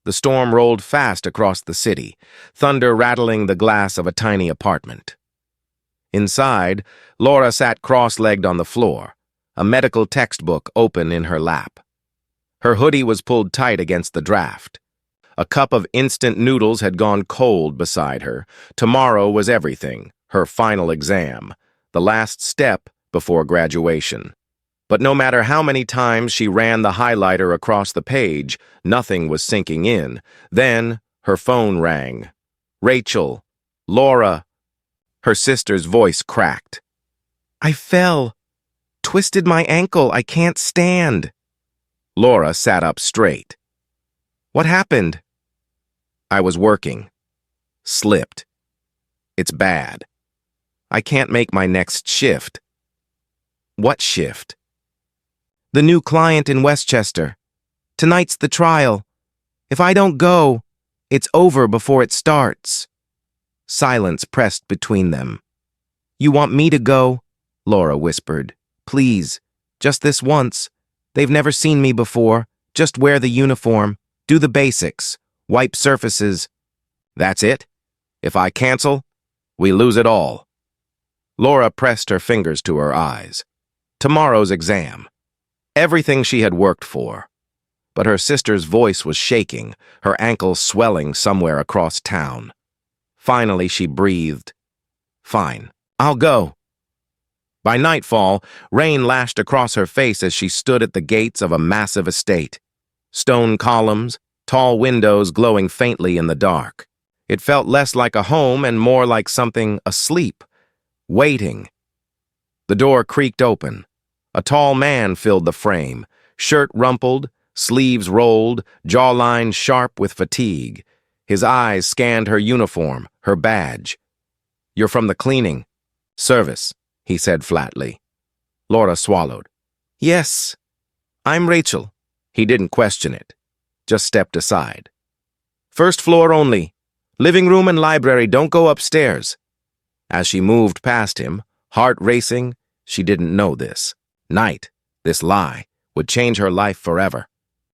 The storm rolled fast across the city, thunder rattling the glass of a tiny apartment. Inside, Laura sat cross-legged on the floor, a medical textbook open in her lap. Her hoodie was pulled tight against the draft. A cup of instant noodles had gone cold beside her. Tomorrow was everything, her final exam, the last step before graduation. But no matter how many times she ran the highlighter across the page, nothing was sinking in. Then her phone rang. Rachel. Laura. Her sister's voice cracked. "I fell. Twisted my ankle. I can't stand." Laura sat up straight. "What happened?" "I was working. Slipped. It's bad. I can't make my next shift." "What shift?" "The new client in Westchester. Tonight's the trial. If I don't go, it's over before it starts." Silence pressed between them. "You want me to go?" Laura whispered. "Please, just this once. They've never seen me before. Just wear the uniform. Do the basics. Wipe surfaces." "That's it? If I cancel, we lose it all." Laura pressed her fingers to her eyes. Tomorrow's exam. Everything she had worked for. But her sister's voice was shaking, her ankle swelling somewhere across town. Finally, she breathed. "Fine, I'll go." By nightfall, rain lashed across her face as she stood at the gates of a massive estate. Stone columns, tall windows glowing faintly in the dark. It felt less like a home and more like something asleep, waiting. The door creaked open. A tall man filled the frame, shirt rumpled, sleeves rolled, jawline sharp with fatigue. His eyes scanned her uniform, her badge. "You're from the cleaning service," he said flatly. Laura swallowed. "Yes, I'm Rachel." He didn't question it, just stepped aside. "First floor only. Living room and library, don't go upstairs." As she moved past him, heart racing, she didn't know this. Night, this lie, would change her life forever.